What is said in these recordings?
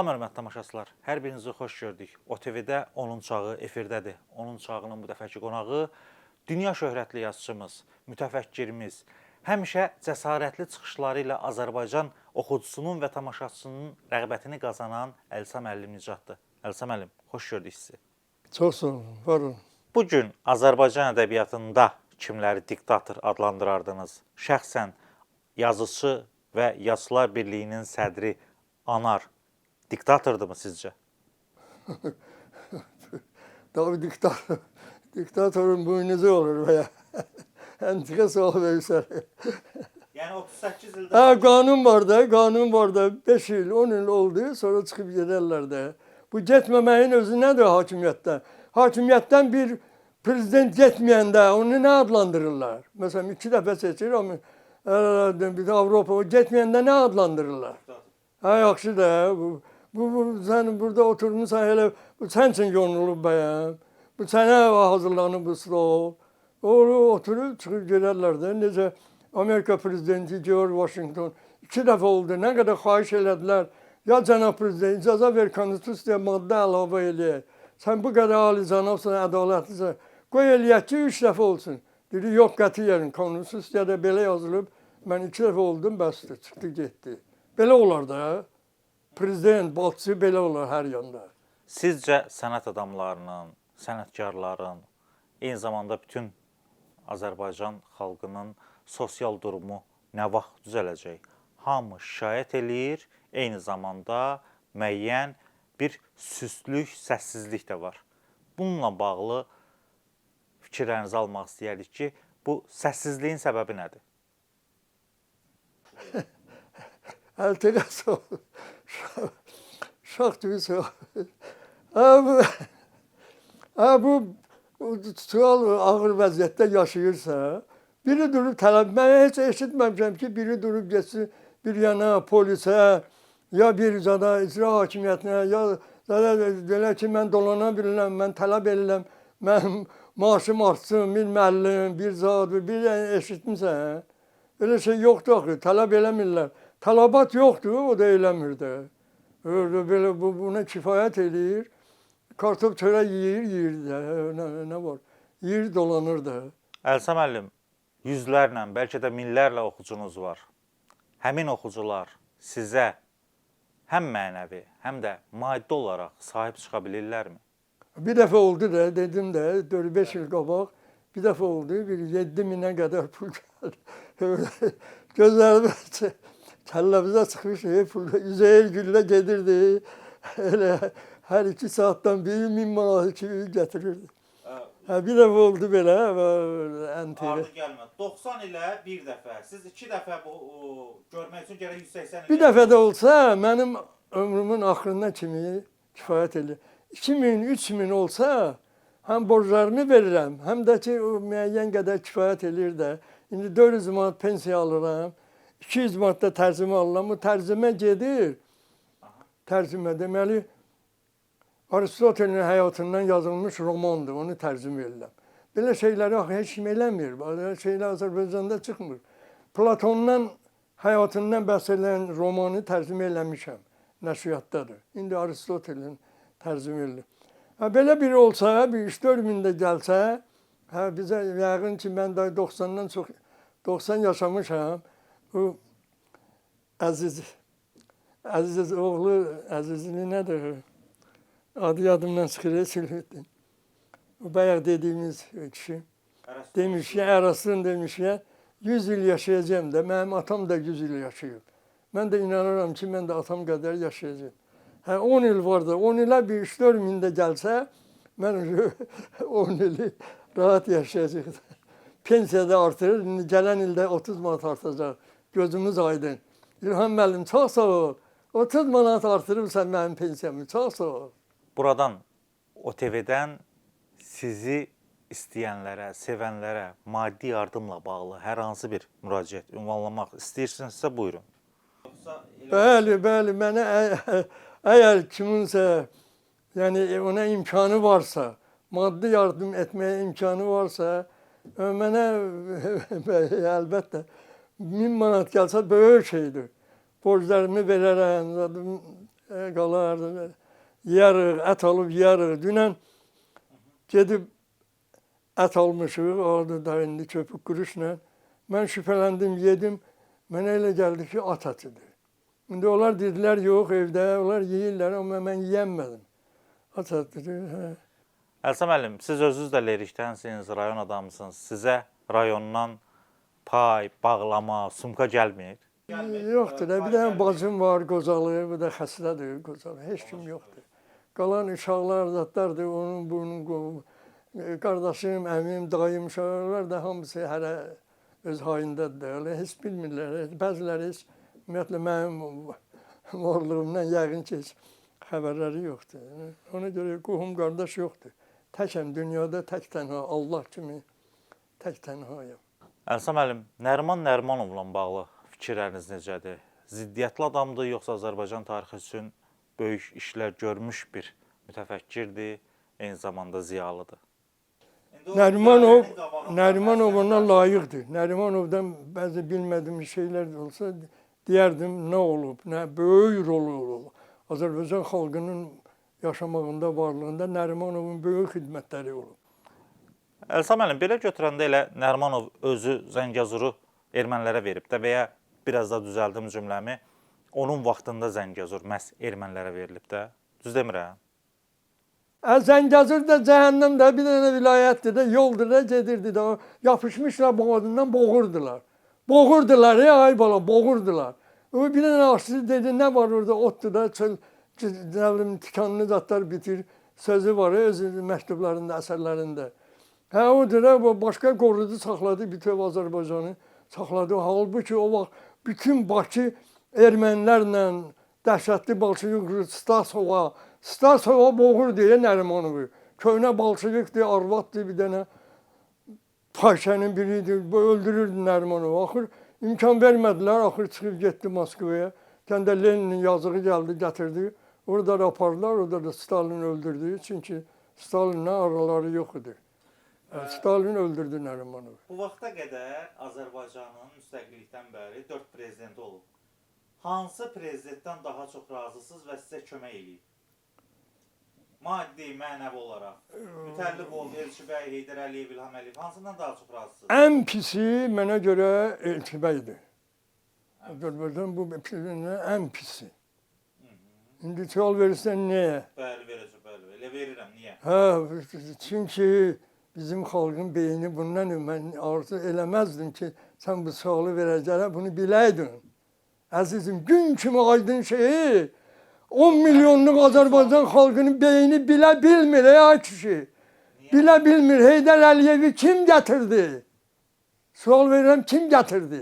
Salam hörmətli tamaşaçılar. Hər birinizi xoş gördük. OTV-də Onun Çağı efirdədir. Onun Çağının bu dəfəki qonağı dünya şöhrətli yazıçımız, mütəfəkkirimiz, həmişə cəsarətli çıxışları ilə Azərbaycan oxucusunun və tamaşaçısının rəğbətini qazanan Əlsa müəllim Nicatdır. Əlsa müəllim, xoş gördük sizi. Çox sağ olun, var olun. Bu gün Azərbaycan ədəbiyyatında kimləri diktator adlandırardınız? Şəxsən yazıçı və Yazıçılar Birliyinin sədri Anar diktatordurmu sizcə? Tabii diktatörün boynuzu olur veya entrikası olursa. Yəni 38 ildə... Kanun var da 5 yıl, 10 yıl oldu, sonra çıkıp giderler de. Bu getmemeyin özü nedir hakimiyetten? Hakimiyetten bir prezident getmeyende onu ne adlandırırlar? Mesela 2 defa seçir ama bir de Avrupa getmeyende ne adlandırırlar? Ha yaxşı da bu sen burada oturmuşsan hele bu sensin yorulub bəyəm. Bu sənə hazırlanıb bu stol. Oturup çıkıp gelirler de. Nece Amerika prezidenti George Washington 2 defa oldu. Ne kadar xahiş elədilər. Ya cənab prezident icazə ver konstitusiya maddə əlavə eləyək. Sen bu kadar alicənabsan, ədalətlisən. Qoy eləyək ki 3 defa olsun. Dedi yok qətiyyən konstitusiyada belə yazılıb. Ben 2 defa oldum bəsdir. Çıktı getdi. Belə olar da. Prezident, balçı belə olar hər yanda. Sizcə sənət adamlarının, sənətkarların, eyni zamanda bütün Azərbaycan xalqının sosial durumu nə vaxt düzələcək? Hamı şikayət eləyir, eyni zamanda müəyyən bir süstlük, səssizlik də var. Bununla bağlı fikirlərinizi almaq istəyərdik ki, bu səssizliyin səbəbi nədir? Əltəqəs olur. Şaq gibi soğuk. Bu sual ağır vəziyyətdə yaşayırsa, biri durub tələb, mən heç eşitməmişəm ki, biri durub geçsin bir yana polisə, ya bir zada icra hakimiyyətinə, ya zada belə ki, mən dolana bilirəm, mən tələb edirəm, mən maaşım artsın, bir müəllim, bir zad, bir eşitmişsən. Öyle şey yoktu axı, tələb eləmirlər. Tələbat yoxdur, o da eləmir də. Böyle buna kifayət edir. Kartof çörək yeyir də, nə var? Yeyir dolanır da. Əlsa müəllim, yüzlərlə, bəlkə də minlərlə oxucunuz var. Həmin oxucular sizə həm mənəvi, həm də maddi olaraq sahib çıxa bilirlərmi? Bir dəfə oldu da, dedim də, 4-5 il qabaq, bir dəfə oldu, bir 7 minə qədər pul gəldi. Gözlərimiz kəlləmizə çıxmış, Üzeyir güllə gedirdi. Elə hər 2 saatdan biri 1000 manat kimi gətirirdi. Bir dəfə oldu belə. Ardı gəlmə. 90 ilə bir dəfə. Siz 2 dəfə görmək üçün gərək 180 il. Bir dəfə də olsa, mənim ömrümün axırına kimi kifayət edir. 2000, 3000 olsa, həm borclarımı verirəm, həm də ki, müəyyən qədər kifayət edir də. İndi 400 manat pensiya alıram, 200 manat da tərzimə alıram. Bu tərzimə gedir. Tərzimə deməli, Aristotelin həyatından yazılmış romandır, onu tərzimə edirəm. Belə şeyləri heç kim eləmir, belə şeylər Azərbaycanda çıxmır. Platondan, həyatından bəhs edən romanı tərzimə eləmişəm, nəşriyyatdadır. İndi Aristotelin tərzimə edirəm. Belə biri olsa, bir 3-4 min də gəlsə, bizə yəqin ki, mən də 90-dan çox, 90 yaşamışam. Bu Əziz oğlu, Əzizli nədir? Adı yadımdan çıxır, Sülhüddin. O bayaq dediyimiz kişi. Demiş ki, Ərasın demiş ki, 100 il yaşayacağım da, mənim atam da 100 il yaşayıb. Mən də inanıram ki, mən də atam qədər yaşayacağım. 10 il var da, 10 ilə bir 3-4 min də gəlsə, mən 10 ili rahat yaşayacaq. Pensiyada artırır, gələn ildə 30 manat artacaq. Gözümüz aydın. İlham müəllim, çox sağ ol. 30 manat artırırsan mənim pensiyamı, çox sağ ol. Buradan, OTV-dən sizi istəyənlərə, sevənlərə maddi yardımla bağlı hər hansı bir müraciət ünvanlamaq istəyirsinizsə, buyurun. Bəli, mənə əgər kiminsə, yəni ona imkanı varsa, maddi yardım etməyə imkanı varsa, mənə əlbəttə 1000 manat gəlsə böyük şeydir. Borclarımı verərəm, qalar, yeyərik, ət alıb yeyərik. Dünən gedib ət almışıq, orada da indi köpük quruşla. Mən şübhələndim, yedim. Mənə elə gəldi ki, at ətidir. İndi onlar dedilər, yox evdə, onlar yeyirlər, amma mən yeyəmədim. At ətidir, hə. Əlsa müəllim, siz özünüz də Lerikdənsiniz, rayon adamısınız. Sizə rayondan pay, bağlama, sumka gəlmir? Yoxdur, bir dənə bacım var, qocalı, bu da xəstədir, qocalı, heç kim yoxdur. Qalan uşaqlar, zatlardır, onun, bunun, qardaşım, əmim, dayım, uşaqlar da hamısı hələ öz hayındadırlar, elə heç bilmirlər. Bəziləri heç, ümumiyyətlə, mənim varlığımdan yəqin ki, heç xəbərləri yoxdur. Ona görə qohum, qardaş yoxdur. Təkəm dünyada, tək tənha, Allah kimi tək tənhayım. Əlsa müəllim, Nəriman Nərimanovla bağlı fikirləriniz necədir? Ziddiyyətli adamdır, yoxsa Azərbaycan tarixi üçün böyük işlər görmüş bir mütəfəkkirdir, eyni zamanda ziyalıdır? Nərimanov ona layiqdir. Nərimanovdan bəzi bilmədiyim şeylər olsa deyərdim, nə olub, nə böyük rolu olub. Azərbaycan xalqının yaşamağında, varlığında Nərimanovun böyük xidmətləri olub. Əlsa müəllim, belə götürəndə elə Nərimanov özü Zəngəzuru ermənilərə verib də və ya biraz da düzəldim cümləmi, onun vaxtında Zəngəzur məhz ermənilərə verilib də. Düz demirəm? Zəngəzur da cəhənnəm də bir dənə vilayətdir də, yoldur da, gedirdi də. Yapışmışlar boğazından boğurdular. Boğurdular, ay bala, boğurdular. O bir dənə aşçı dedi, nə var orada, otdur da, çöl, tikanlı zatlar bitir, sözü var öz məktublarında, əsərlərində. Hə, odur da, başqa qorudu, saxladı bütöv Azərbaycanı, saxladı. Halbuki o vaxt bütün Bakı ermənilərlə dəhşətli balçılık Stasova boğur deyə Nərimanovu. Köhnə balçılıqdır, arvaddır bir dənə. Fahişənin biridir, öldürürdü Nərimanovu. Axır imkan vermədilər, axır çıxıb getdi Moskvaya. Kəndə Leninin yazığı gəldi, gətirdi. Orada da apardılar, orada da Stalin öldürdü. Çünki Stalinlə araları yox idi. Stalin öldürdü Nərimanovu. Bu vaxta qədər Azərbaycanın müstəqillikdən bəri 4 prezidenti olub. Hansı prezidentdən daha çox razısınız və sizə kömək eləyib? Maddi, mənəvi olaraq. Mütəllibov, Elçibəy, Heydər Əliyev, İlham Əliyev, hansından daha çox razısınız? Ən pisi mənə görə Elçibəydir. Azərbaycan bu prezidentlərin ən pisi. İndi sual verirsən niyə? Bəli, verəcəm, bəli. Elə verirəm, niyə? Hə, çünki bizim xalqın beyni bundan mən arzu eləməzdim ki, sən bu sualı verəcəklər, bunu biləydin. Əzizim, gün kimi aydın şeyi 10 milyonluq Azərbaycan xalqının beyni bilə bilmir, ey kişi. Bilə bilmir. Heydər Əliyevi kim gətirdi? Sual verirəm, kim gətirdi?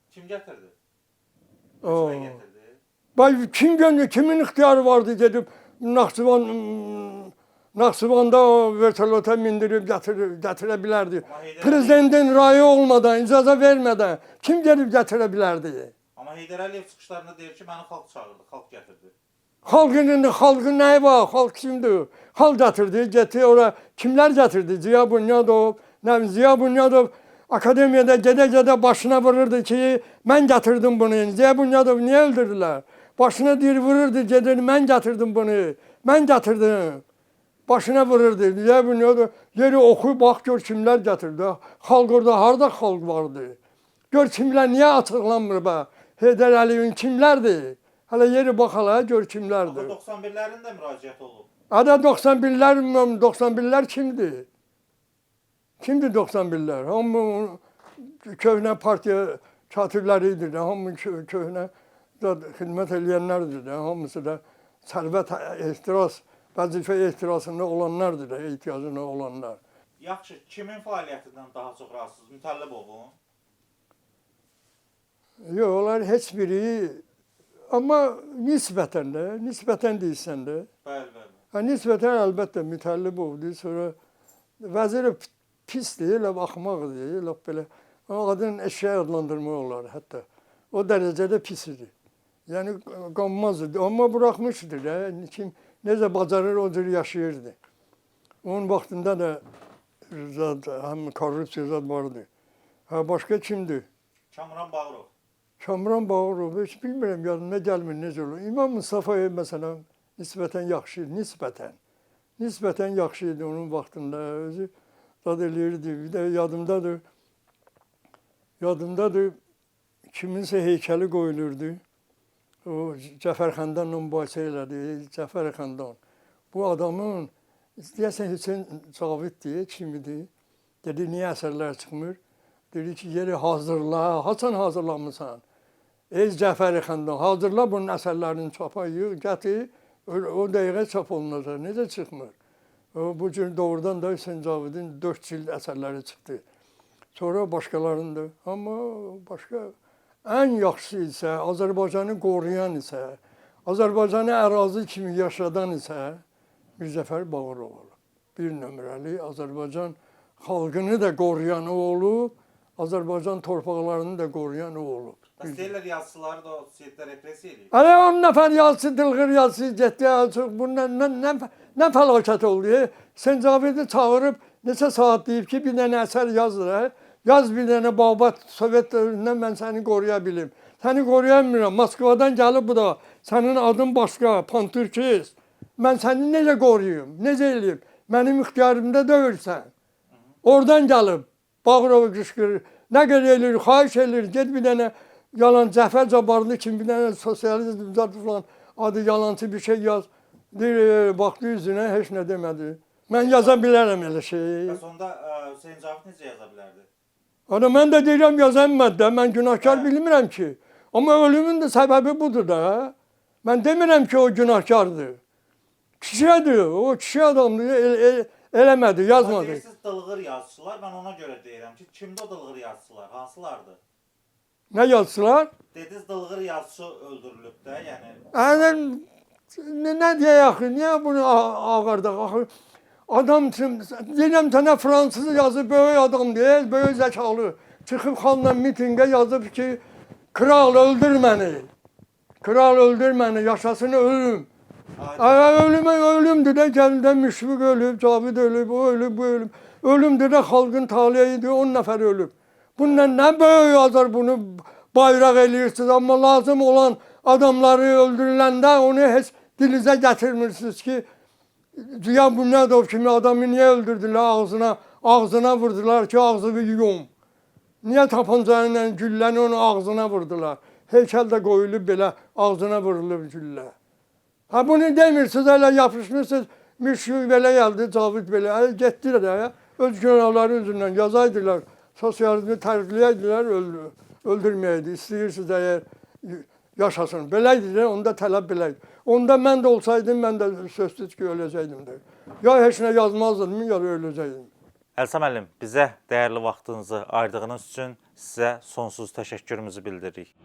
Kim gətirdi? O. Kim gətirdi? Bay kim göndərdi? Kimin ixtiyarı vardı gedib Naxçıvanda vertolyota mindirib gətirə bilərdi. Prezidentin rayı olmadan, icazə vermədən kim gedib gətirə bilərdi? Amma Heydər Əliyev çıxışlarında deyir ki, məni xalq çağırdı, xalq gətirdi. Xalqın nəyi var? Xalq kimdir? Xalq gətirdi, getdi ora. Kimlər gətirdi? Ziya Bunyadov, Ziya Bunyadov akademiyada gedə-gedə başına vururdu ki, mən gətirdim bunu. Ziya Bunyadov niyə öldürdülər? Başına deyir, vururdu, gedir, mən gətirdim bunu. Mən gətirdim. Başına vururdu. Ziya Bunyadov yeri oxu, bax, gör kimlər gətirdi. Xalq orada, harada xalq vardı? Gör kimlər, niyə açıqlanmır bə? Heydər Əliyevin kimlərdir? Hələ yeri bax, hələ gör kimlərdir. 91-lərin də müraciət olub. Ada 91'lər kimdir? Kimdir 91'lər? Hamı köhnə partiya katibləridir də, hamı köhnə xidmət eləyənlərdir də, hamısı da sərvət ehtiras, vəzifə ehtirasında olanlardır da, ehtiyacında olanlar. Yaxşı, kimin fəaliyyətindən daha çox razısınız? Mütəllibovun? Yox, onlar heç biri, amma nisbətən deyilsən də. Bəli, bəli. Nisbətən əlbəttə Mütəllibovdur, sonra vəziri pisdir, elə axmaqdır, elə belə. Adın eşya adlandırmaq olar hətta. O dərəcədə pis idi. Yəni qanmazdı, amma buraxmışdı da. Necə bacarır, o cür yaşayırdı. Onun vaxtında da həm korrupsiya zad vardı. Başqa kimdir? Kamuran Bağırov. Kamran Bağırov, heç bilmirəm, yadımda gəlmir necə olur. İmam Mustafa'ya məsələn, nisbətən yaxşı idi, nisbətən. Nisbətən yaxşı idi onun vaxtında, özü zad eləyirdi. Bir də yadımdadır, kiminsə heykəli qoyulurdu. O Cəfərxandanla mübahisə elədi, Cəfərxandan. Bu adamın, deyəsən Hüseyn Cavid deyə kim idi? Dedi, niyə əsərlər çıxmır? Dedi ki, yeri hazırla, haçan hazırlamısan? Ey Cəfərxandan, hazırla bunun əsərlərinin çapa yığ, gətir, o dəqiqə çap olunacaq. Necə çıxmır? Bu cür doğrudan da Hüseyn Cavidin 4 cild əsərləri çıxdı. Sonra başqalarında. Amma başqa ən yaxşısı isə, Azərbaycanı qoruyan isə, Azərbaycanı ərazi kimi yaşadan isə Mirzəfər Bağırov olub. Bir nömrəli Azərbaycan xalqını da qoruyan o olub, Azərbaycan torpaqlarını da qoruyan o olub. Deyirlər yazıçıları da 37-də repressiya edib. Hələ 10 nəfər yazıçı, dılğır yazıçı getdi, bu nə fəlakət oldu? Hüseyn Cavidi çağırıb neçə saat deyib ki, bir dənə əsər yazdır. Yaz bir dənə Bağbat Sovet dövründən mən səni qoruya bilim. Səni qoruya bilmirəm. Moskvadan gəlib bu da. Sənin adın başqa, Pantürkist. Mən səni necə qoruyum, necə eləyim? Mənim ixtiyarımda deyilsən. Oradan gəlib Bağırov qışqırır. Nə qədər eləyir, xahiş eləyir. Get bir dənə yalan Cəfər Cabbarlı kimi bir dənə sosialist falan adı yalancı bir şey yaz. Deyir, baxdı üzünə, heç nə demədi. Mən yaza bilərəm elə şey. Bəs onda Hüseyn Cavid necə yaza bilərdi? Ana mən də deyirəm yazanmadı da, mən günahkar bilmirəm ki. Amma ölümün də səbəbi budur da. Mən demirəm ki, o günahkardır. Kişidir, o kişi adamdır, eləmədi, yazmadı. Deyirsiniz dılğır yazıçılar, mən ona görə deyirəm ki, kimdə o dılğır yazıçılar, hansılardır? Nə yazıçılar? Dediniz dılğır yazıçı öldürülüb də, yəni. Nə deyək, niyə bunu ağardaq? Adam üçün, deyirəm sənə fransız yazıb, böyük adam deyil, böyük zəkalı. Çıxıb xanla mitingə yazıb ki, kral öldür məni. Kral öldür məni, yaşasın ölüm. Ölümdür də, gəlində Müşfiq ölüb, Cavid ölüb, o ölüb, bu ölüb. Ölümdür də xalqın taliyidir, 10 nəfər ölüb. Bundan nə böyük azar bunu bayraq eləyirsiniz, amma lazım olan adamları öldürüləndə onu heç dilinizə gətirmirsiniz ki, Ziya Bünyadov kimi adamı niyə öldürdülər, ağzına vurdular ki, ağzını yum. Niyə tapancanla gülləni onun ağzına vurdular? Heykəl də qoyulub belə, ağzına vurulub güllə. Ha bunu demirsiniz, elə yapışmışsınız, Müşfiq belə gəldi, Cavid belə, getdilər də, öz günahları üzündən yazaydılar, sosializmi tərifləyəydilər, öldürməyəydi. İstəyirsiniz əgər yaşasın. Beləydi də, onda tələb beləydi. Onda mən də olsaydım, mən də sözsüz ki, öləcəkdim də. Ya heç nə yazmazdım, ya da öləcəkdim. Əlsa müəllim, bizə dəyərli vaxtınızı ayırdığınız üçün sizə sonsuz təşəkkürümüzü bildiririk.